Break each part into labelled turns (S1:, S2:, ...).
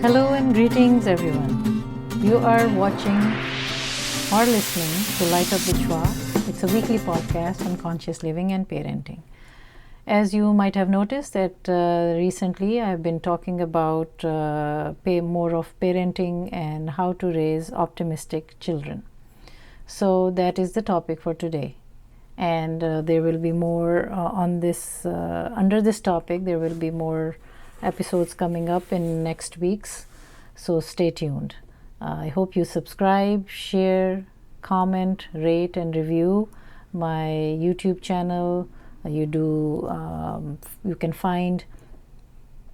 S1: Hello and greetings, everyone. You are watching or listening to Light Up with Shwa. It's a weekly podcast on conscious living and parenting. As you might have noticed that recently I've been talking about more of parenting and how to raise optimistic children. So that is the topic for today. And there will be more on this, under this topic, there will be more episodes coming up in next weeks. So stay tuned. I hope you subscribe, share, comment, rate and review my YouTube channel. You can find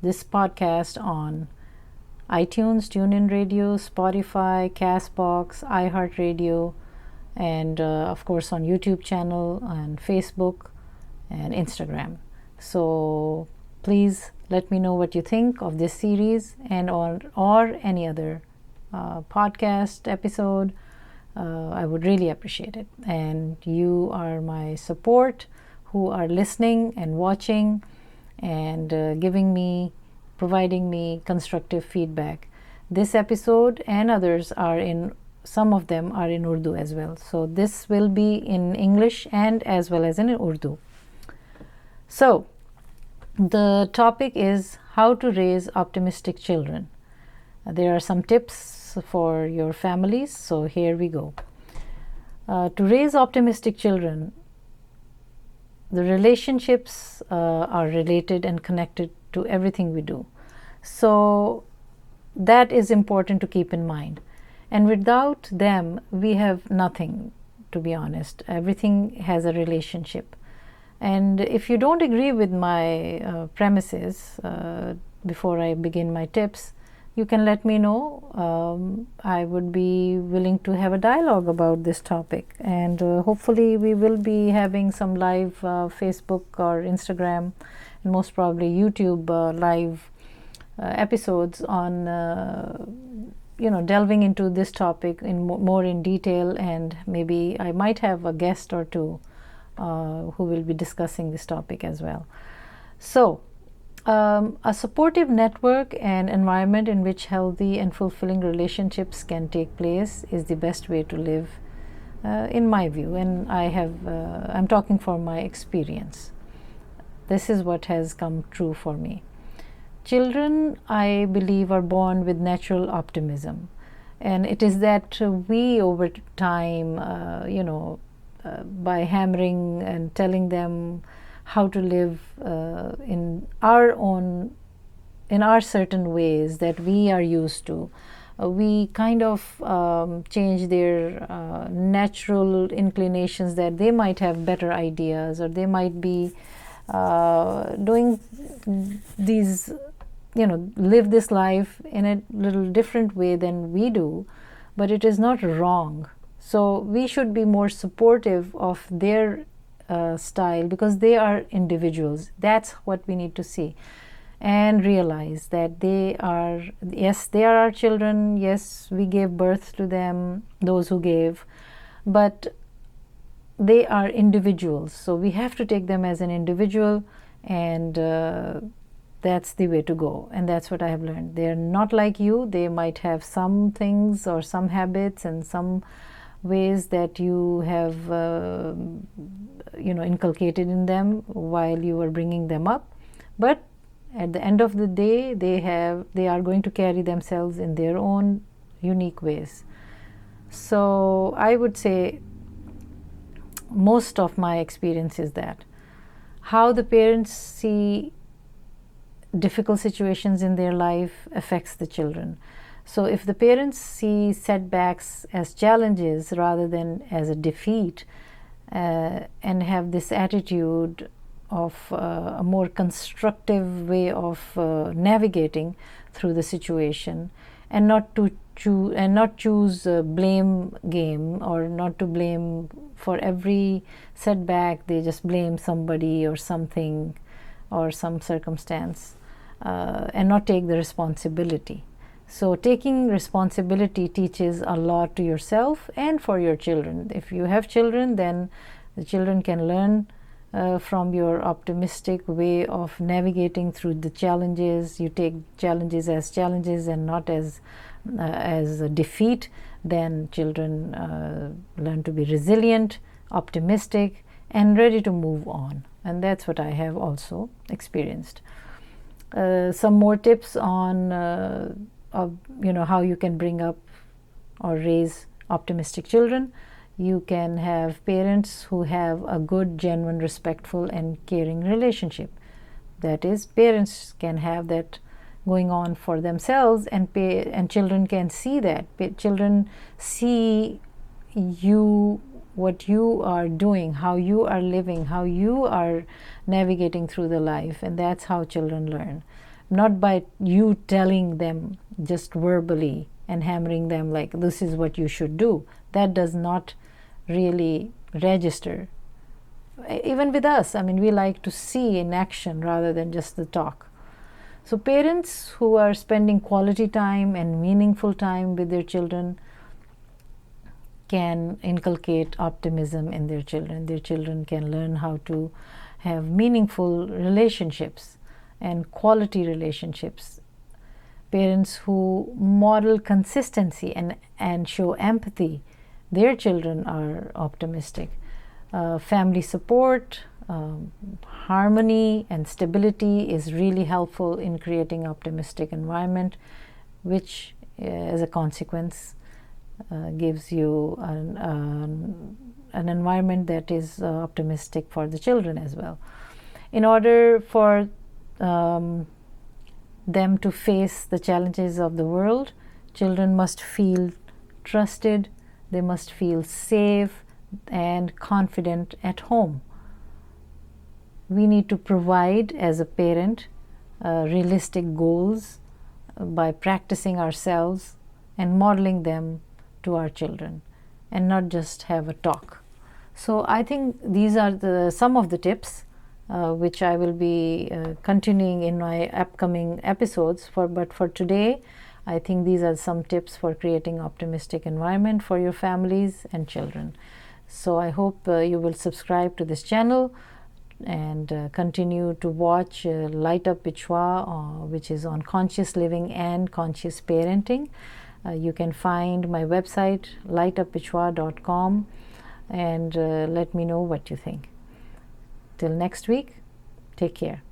S1: this podcast on iTunes, TuneIn Radio, Spotify, Castbox, iHeartRadio, and of course on YouTube channel and Facebook and Instagram. So please let me know what you think of this series and or any other podcast episode. I would really appreciate it. And you are my support who are listening and watching and providing me constructive feedback. This episode and others some of them are in Urdu as well. So this will be in English and as well as in Urdu. So the topic is how to raise optimistic children. There are some tips for your families. So here we go. To raise optimistic children, the relationships are related and connected to everything we do. So that is important to keep in mind. And without them, we have nothing, to be honest. Everything has a relationship. And if you don't agree with my premises before I begin my tips, you can let me know. I would be willing to have a dialogue about this topic. And hopefully we will be having some live Facebook or Instagram and most probably YouTube live episodes on delving into this topic more in detail, and maybe I might have a guest or two who will be discussing this topic as well. So a supportive network and environment in which healthy and fulfilling relationships can take place is the best way to live, in my view, and I'm talking from my experience. This is what has come true for me. Children, I believe, are born with natural optimism, and it is that we over time, by hammering and telling them how to live in our certain ways that we are used to, we kind of change their natural inclinations, that they might have better ideas or they might be doing these, live this life in a little different way than we do, but it is not wrong. So we should be more supportive of their style, because they are individuals. That's what we need to see and realize, that they are our children. Yes, we gave birth to them, those who gave, but they are individuals. So we have to take them as an individual, and that's the way to go. And that's what I have learned. They are not like you. They might have some things or some habits and some ways that you have inculcated in them while you were bringing them up, but at the end of the day, they are going to carry themselves in their own unique ways. So I would say most of my experience is that how the parents see difficult situations in their life affects the children. So if the parents see setbacks as challenges rather than as a defeat, and have this attitude of a more constructive way of navigating through the situation, and not choose blame game, or not to blame for every setback, they just blame somebody or something or some circumstance, and not take the responsibility. So taking responsibility teaches a lot to yourself and for your children. If you have children, then the children can learn from your optimistic way of navigating through the challenges. You take challenges as challenges and not as a defeat. Then children learn to be resilient, optimistic, and ready to move on. And that's what I have also experienced. Some more tips on how you can bring up or raise optimistic children. You can have parents who have a good, genuine, respectful, and caring relationship. That is, parents can have that going on for themselves, and children can see that. Children see you, what you are doing, how you are living, how you are navigating through the life, and that's how children learn. Not by you telling them just verbally and hammering them like this is what you should do. That does not really register. Even with us, I mean, we like to see in action rather than just the talk. So parents who are spending quality time and meaningful time with their children can inculcate optimism in their children. Their children can learn how to have meaningful relationships and quality relationships. Parents who model consistency and show empathy, their children are optimistic. Family support, harmony, and stability is really helpful in creating optimistic environment, which as a consequence gives you an environment that is optimistic for the children as well. In order for them to face the challenges of the world, children must feel trusted, they must feel safe and confident at home. We need to provide, as a parent, realistic goals by practicing ourselves and modeling them to our children, and not just have a talk. So I think these are some of the tips which I will be continuing in my upcoming episodes. But for today, I think these are some tips for creating optimistic environment for your families and children. So I hope you will subscribe to this channel and continue to watch Light Up Bichwa, which is on conscious living and conscious parenting. You can find my website lightupbichwa.com and let me know what you think. Till next week, take care.